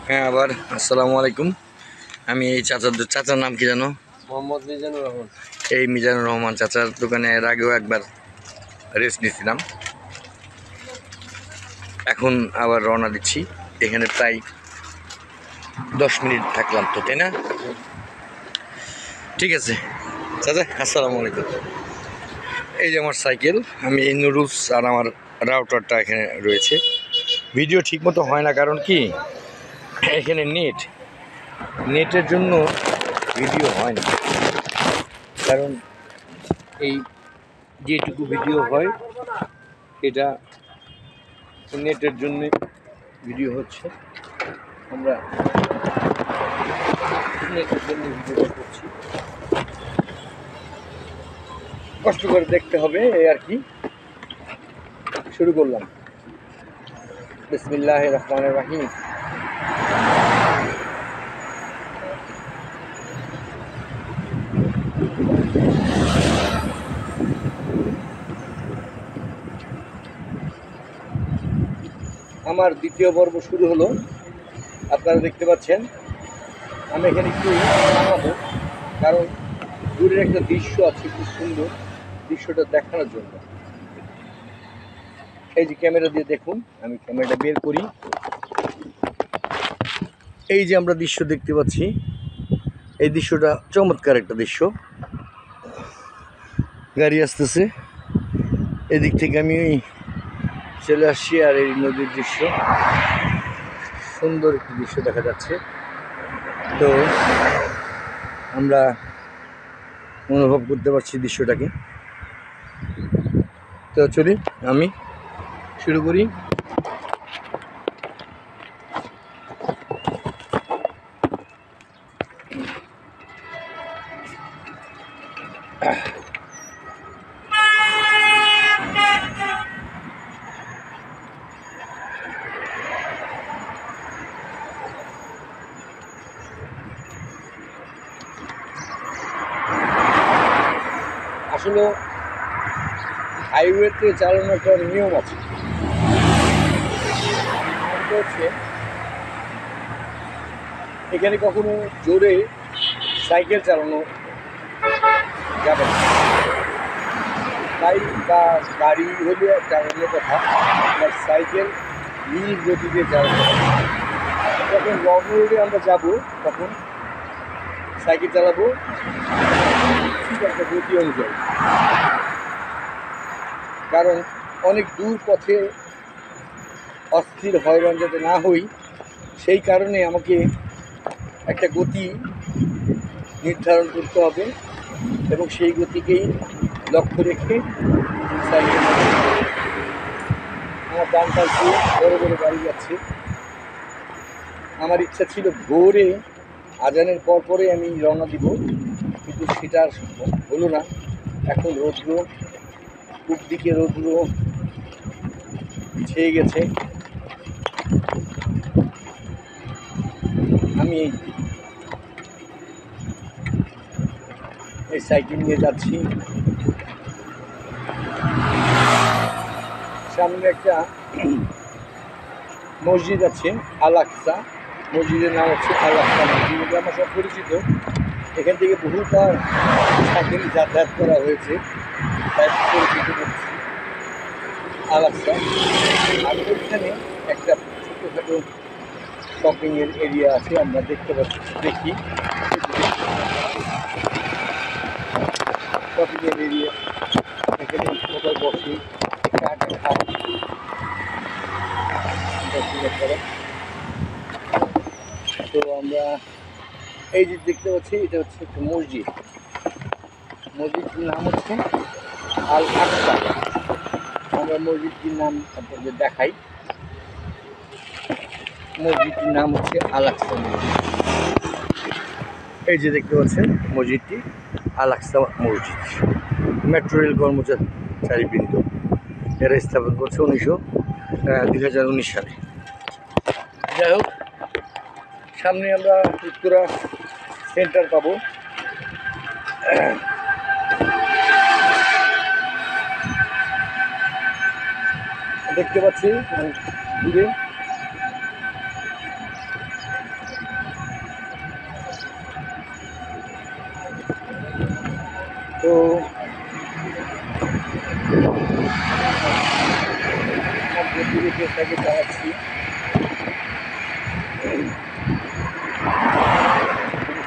হ্যাঁ আবার আসসালামু আলাইকুম। আমি এই চাচার নাম কি জানো? মোহাম্মদ মিজানুর রহমান। এই মিজানুর রহমান চাচার দোকানে এর আগেও একবার রেস্ট নিয়েছিলাম, এখন আবার রওনা দিচ্ছি। এখানে প্রায় 10 মিনিট থাকলাম তো, তাই না? ঠিক আছে চাচা, আসসালামু আলাইকুম। এই যে আমার সাইকেল, আমি এই নুডলস আর আমার রাউটারটা এখানে রয়েছে। ভিডিও ঠিকমতো হয় না, কারণ কি এখানে নেটের জন্য ভিডিও হয় না। কারণ এই যেটুকু ভিডিও হয় এটা নেটের জন্য ভিডিও হচ্ছে। আমরা নেটের জন্য ভিডিওটা করছি, কষ্ট করে দেখতে হবে এই আর কি। শুরু করলাম। বিসমিল্লাহির রহমানির রহিম। আমার দ্বিতীয় পর্ব শুরু হলো। আপনারা দেখতে পাচ্ছেন আমি এখানে একটু নামাবো, কারণ দূরের একটা দৃশ্য আছে, খুব সুন্দর দৃশ্যটা দেখানোর জন্য। এই যে ক্যামেরা দিয়ে দেখুন, আমি ক্যামেরাটা বের করি। এই যে আমরা দৃশ্য দেখতে পাচ্ছি, এই দৃশ্যটা চমৎকার একটা দৃশ্য। গাড়ি আসতেছে, এদিক থেকে আমি চলে আসছি, আর এই নদীর দৃশ্য, সুন্দর একটি দৃশ্য দেখা যাচ্ছে। তো আমরা অনুভব করতে পারছি দৃশ্যটাকে। তো চলি, আমি শুরু করি। আসলে হাইওয়েতে চালানোর একটা নিয়ম আছে। নিয়মটা হচ্ছে, এখানে কখনো জোরে সাইকেল চালানো যাবে না। বাইক বা গাড়ি হলে চালানোর কথা, আর সাইকেল নীল গতিতে চালানো। যখন লং রোডে আমরা যাব, তখন সাইকেল চালাবো ঠিক একটা গতি অনুযায়ী। কারণ অনেক দূর পথে অস্থির হয়রান যাতে না হই, সেই কারণে আমাকে একটা গতি নির্ধারণ করতে হবে, এবং সেই গতিকেই লক্ষ্য রেখে সাইকেল। আমার ডান পাশে বড় বড় গাড়ি যাচ্ছে। আমার ইচ্ছা ছিল ভোরে আজানের পরে আমি রওনা দিব, কিন্তু সেটা আর হলো না। এখন রৌদ্র, পূব দিকে রৌদ্র ছেয়ে গেছে। আমি এই সাইকেল নিয়ে যাচ্ছি। সামনে একটা মসজিদ আছে, আল আকসা। মসজিদের নাম হচ্ছে আল আকসা মসজিদ, এটা আমার সব পরিচিত। এখান থেকে বহুবার সাইকেল যাতায়াত করা হয়েছে, তাই পরিচিত করছি আল আকসা। আর ওইখানে একটা ছোটোখাটো শপিংয়ের এরিয়া আছে, আমরা দেখতে পাচ্ছি। দেখি শপিংয়ের এরিয়া, এখানে সবাই বসে চাটা খায়। তো আমরা এই যে দেখতে পাচ্ছি, এটা হচ্ছে একটা মসজিদ। মসজিদটির নাম হচ্ছে আল আকসা। আমরা মসজিদটির নাম আপনাদের দেখাই। মসজিদটির নাম হচ্ছে আল আকসা মসজিদ। এই যে দেখতে পাচ্ছেন মসজিদটি আল আকসা মসজিদ। মেট্রো রেল কর্মচারীবৃন্দ এরা স্থাপন করছে 2019 সালে। যাই হোক, সামনে আমরা উত্তরা সেন্টার পাবো। দেখতে পাচ্ছি দূরে তো চেষ্টাকে চালাচ্ছি,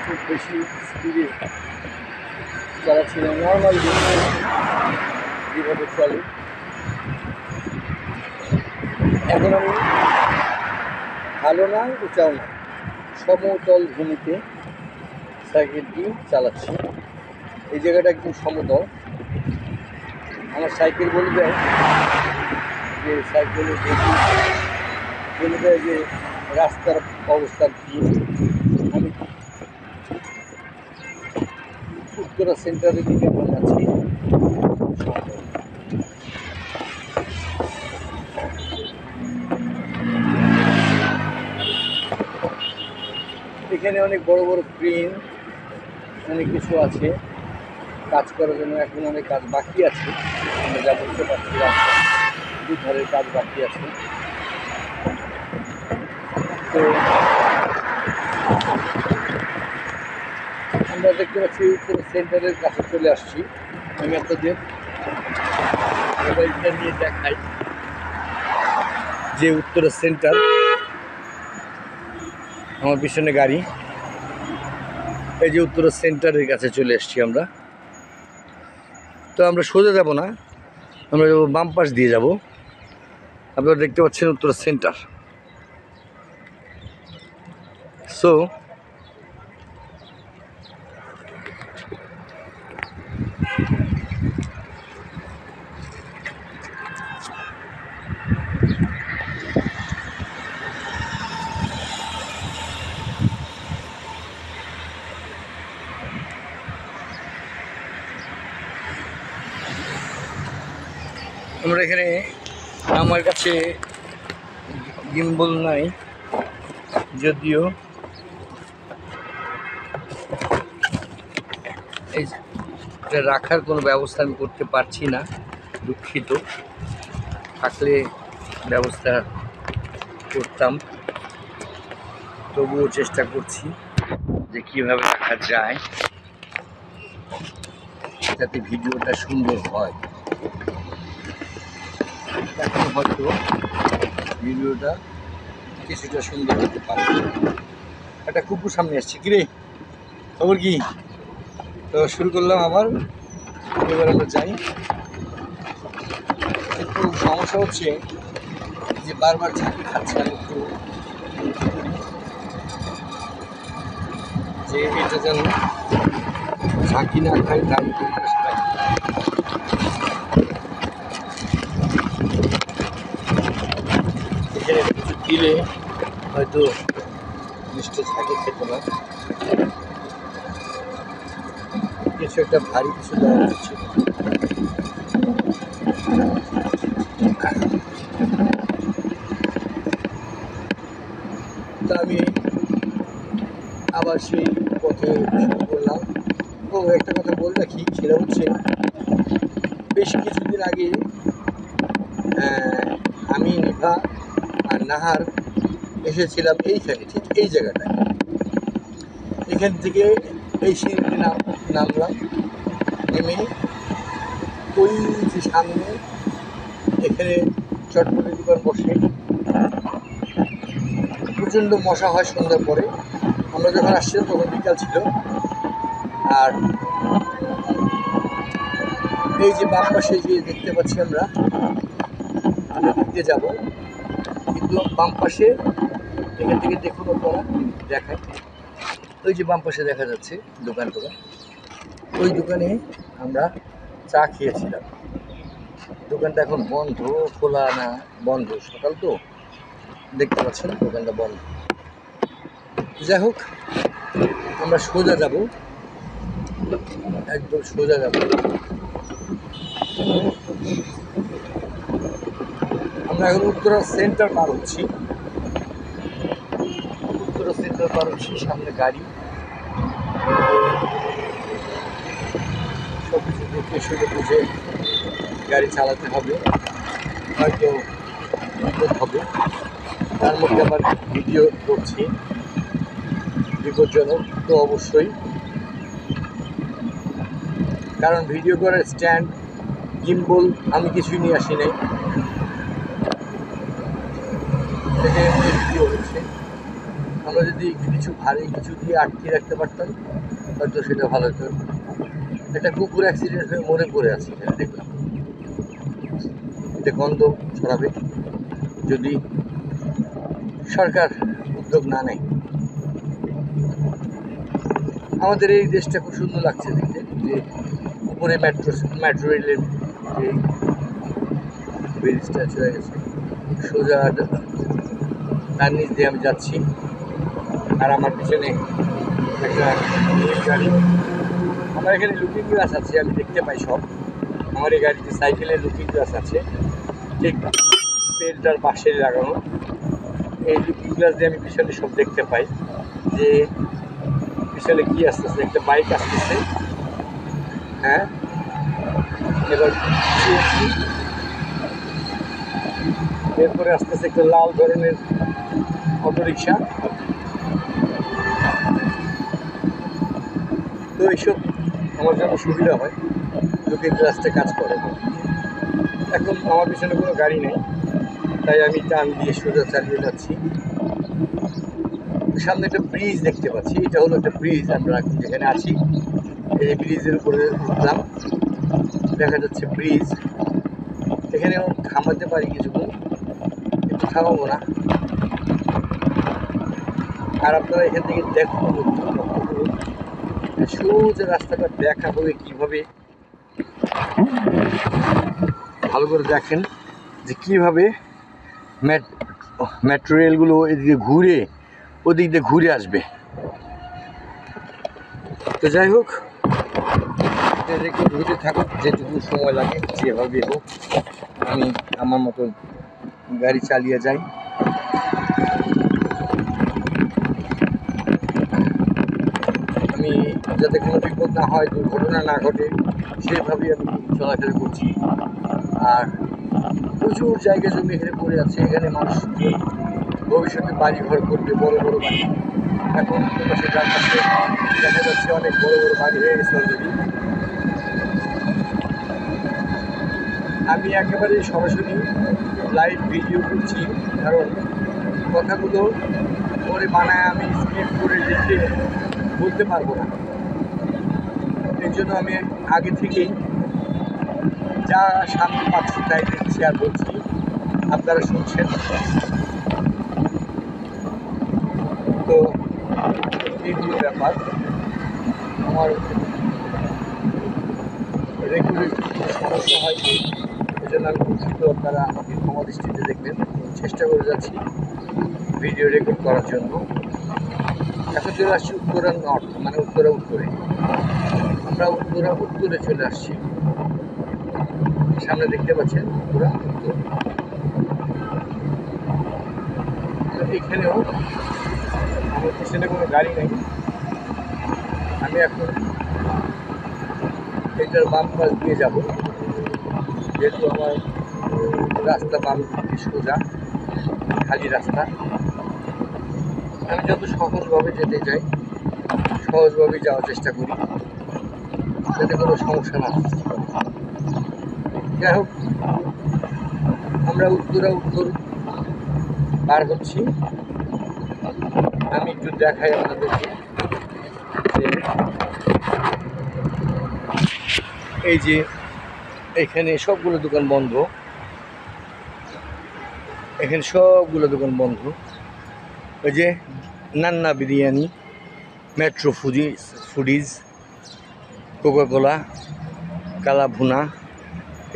খুব বেশি স্পিডে চালাচ্ছি না, নর্মাল যেভাবে চলে। এখন আমি ভালো না উঁচাও না, সমতল ভূমিতে সাইকেলটি চালাচ্ছি। এই জায়গাটা একদম সমতল। আমার সাইকেল বলে দেয় যে বলে দেয় যে রাস্তার অবস্থা কী। আমি উত্তরা সেন্টারের দিকে আমরা যাচ্ছি। এখানে অনেক বড় বড় ক্রেন, অনেক কিছু আছে কাজ করার জন্য। এখন অনেক কাজ বাকি আছে, আমরা যা বুঝতে পারছি রাস্তা দুধারের কাজ বাকি আছে। তো আমরা দেখতে পাচ্ছি উত্তর সেন্টারের কাছে চলে আসছি। আমি আপনাদের মোবাইলটা নিয়ে দেখাই যে উত্তরা সেন্টার। আমার পিছনে গাড়ি, এই যে উত্তরা সেন্টারের কাছে চলে এসছি আমরা। তো আমরা সোজা যাব না, আমরা যাবো বাম পাশ দিয়ে যাব। আপনারা দেখতে পাচ্ছেন উত্তরা সেন্টার। সো আমরা এখানে, আমার কাছে গিম্বল নাই যদিও, এটা রাখার কোনো ব্যবস্থা আমি করতে পারছি না, দুঃখিত। থাকলে ব্যবস্থা করতাম, তবুও চেষ্টা করছি যে কীভাবে রাখা যায় যাতে ভিডিওটা সুন্দর হয়। এখন হয়তো ভিডিওটা কিছুটা সুন্দর হতে পারে। একটা কুকুর সামনে আসছে, কিরে খবর কি? তো শুরু করলাম আবার, এবার আমরা যাই। একটু সমস্যা হচ্ছে যে বারবার ঝাঁকি খাচ্ছে, আমি একটু যে এটা যেন ঝাঁকি না খাই তাই এখানে কিছু দিলে হয়তো জিনিসটা ঝাঁকি খেত না। কিছু একটা ভারী কিছু দেওয়া হচ্ছে। তা আমি আবার সেই পথে শুরু করলাম। ও একটা কথা বলে রাখি, সেটা হচ্ছে বেশ কিছুদিন আগে আমি, নিভা আর নাহার এসেছিলাম এইখানে, ঠিক এই জায়গাটায়। এখান থেকে এই সিঁড়িতে নামলাম, নেমে ওই যে সামনে এখানে চটপটের দোকান বসে, প্রচণ্ড মশা হয় সন্ধ্যার পরে। আমরা যখন আসছিলাম তখন বিকাল ছিল। আর এই যে বাম পাশে যে দেখতে পাচ্ছি আমরা দিকে যাব, কিন্তু বাম পাশে এখান থেকে দেখুন আপনারা, দেখায় ওই যে বাম পাশে দেখা যাচ্ছে দোকান টোকান, ওই দোকানে আমরা চা খেয়েছিলাম। দোকানটা এখন বন্ধ, খোলা না বন্ধ, সকাল তো দেখতে পাচ্ছেন দোকানটা বন্ধ। যাই হোক, আমরা সোজা যাব, একদম সোজা যাব। আমরা এখন উত্তরা সেন্টার পার হচ্ছি, উত্তরা সেন্টার পার হচ্ছি। সামনে গাড়ি, সব কিছু দেখে শুনে বুঝে গাড়ি চালাতে হবে, হয়তো বিপদ হবে। তার মধ্যে আবার ভিডিও করছি, বিপজ্জনক তো অবশ্যই। কারণ ভিডিও করার স্ট্যান্ড গিম্বল আমি কিছুই নিয়ে আসি নাই। ভিডিও হচ্ছে, আমরা যদি কিছু ভারী কিছু দিয়ে আটকে রাখতে পারতাম হয়তো সেটা ভালো হতো। একটা কুকুর অ্যাক্সিডেন্ট হয়ে মরে পড়ে আছে এখানে দেখলাম। এটা গন্ধ ছড়াবে যদি সরকার উদ্যোগ না নেয়। আমাদের এই দেশটা খুব সুন্দর লাগছে দেখতে, যে উপরে মেট্রো রেলের যে ব্রিজটা চলে গেছে, সোজা তার নিচ দিয়ে আমি যাচ্ছি। আর আমার পিছনে একটা গাড়ি। আমার এখানে লুকিং গ্লাস আছে, আমি দেখতে পাই সব। আমার এই গাড়িতে সাইকেলের লুকিং গ্লাস আছে, ঠিক পেলটার পাশে লাগানো। এই লুকিং গ্লাস দিয়ে আমি পিছনে সব দেখতে পাই যে পিছনে কি আসতেছে, একটা বাইক আসতেছে। হ্যাঁ, এবার এরপরে আসতেছে একটা লাল ধরনের অটোরিকশা। তো এইসব আমার জন্য সুবিধা হয়, লুকিং গ্লাসটা কাজ করে। এখন আমার পিছনে কোনো গাড়ি নেই, তাই আমি টান দিয়ে সোজা চালিয়ে যাচ্ছি। সামনে একটা ব্রিজ দেখতে পাচ্ছি, এটা হলো একটা ব্রিজ। আমরা যেখানে আছি এই ব্রিজের উপরে উঠলাম, দেখা যাচ্ছে ব্রিজ। এখানে থামাতে পারি কিছুক্ষণ, কিন্তু থামাবো না। আর আপনারা এখান থেকে দেখুন, সোজা রাস্তাটা দেখা হবে কীভাবে, ভালো করে দেখেন যে কীভাবে মেট্রো রেলগুলো এদিকে ঘুরে ওদিক দিয়ে ঘুরে আসবে। তো যাই হোক, ঘুরতে থাকুক, যেটুকু সময় লাগে যেভাবে হোক আমি আমার মতো গাড়ি চালিয়ে যাই। আমি যাতে কোনো বিপদ না হয়, দুর্ঘটনা না ঘটে, সেভাবেই আমি চলাফেরা করছি। আর প্রচুর জায়গা জমি এখানে পড়ে আছে, এখানে মানুষ ভবিষ্যতে বাড়ি ঘর করবে, বড় বড় বাড়ি। এখন সেটার কাছে দেখা যাচ্ছে অনেক বড় বড় বাড়ি হয়ে গেছে অলরেডি। আমি একেবারে সরাসরি লাইভ ভিডিও করছি, কারণ কথাগুলো পরে বানায় আমি স্ক্রিপ্ট করে লিখে বলতে পারবো না। এই জন্য আমি আগে থেকেই যা সামনে পাচ্ছি তাই দেখছি আর বলছি, আপনারা শুনছেন। তো এই হলো ব্যাপার। আমার রেকর্ডের সমস্যা হয়, এই জন্য আমি দুঃখিত। আপনারা আমাকে ক্ষমা দৃষ্টিতে দেখবেন। চেষ্টা করে যাচ্ছি ভিডিও রেকর্ড করার জন্য। এখন চলে আসছি উত্তরা নর্থ, মানে উত্তরে। আমরা উত্তরে চলে আসছি। সামনে দেখতে পাচ্ছেন উত্তর। এখানেও আমার পিছনে কোনো গাড়ি নেই। আমি এখন এটার বাম পাশ দিয়ে যাব, যেহেতু আমার রাস্তা বাম দিকে সোজা খালি রাস্তা। আমি যত সহজভাবে যেতে চাই, সহজভাবেই যাওয়ার চেষ্টা করি, যাতে কোনো সমস্যা না হয়। যাই হোক, আমরা উত্তর পার হচ্ছি। আমি একটু দেখাই আপনাদেরকে, এই যে এখানে সবগুলো দোকান বন্ধ, এখানে সবগুলো দোকান বন্ধ। ওই যে Nanna biryani, metro foodies, Coca Cola, কালা ভুনা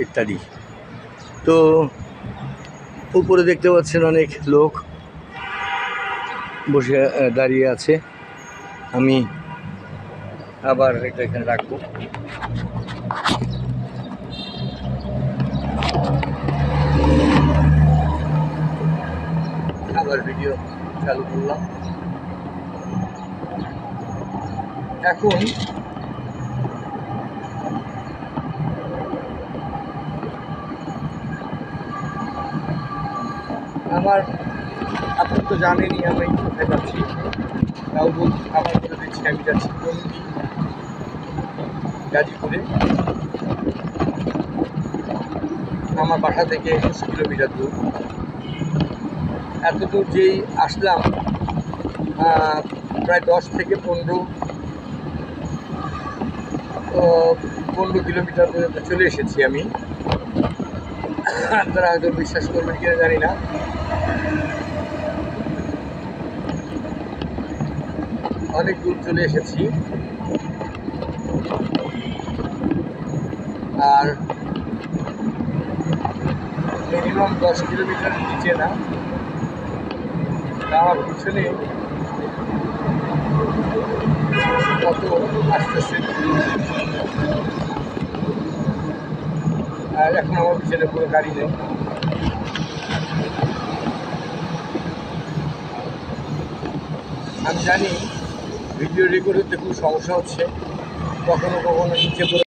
ইত্যাদি। তো উপরে দেখতে পাচ্ছেন অনেক লোক বসে দাঁড়িয়ে আছে। আমি আবার এটা এখানে রাখবো। আবার ভিডিও চালু করলাম। এখন আপনি তো জানেনই আমি কোথায় যাচ্ছি, তাও আবার বলে দিচ্ছি আমি যাচ্ছি টঙ্গী। গাজীপুরে। আমার বাসা থেকে 21 কিলোমিটার দূর। এত দূর যেই আসলাম, প্রায় 10 থেকে 15 কিলোমিটার পর্যন্ত চলে এসেছি আমি। আপনারা হয়তো বিশ্বাস করবেন কিনা জানি না, অনেক দূর চলে এসেছি। আর মিনিমাম 10 কিলোমিটার নিচে না, আমার পিছনে কত আসতেছে। আর এখন আমার পিছনে কোনো গাড়ি নেই। আমি জানি ভিডিও রেকর্ড করতে খুব সমস্যা হচ্ছে, কখনো কখনো নিচে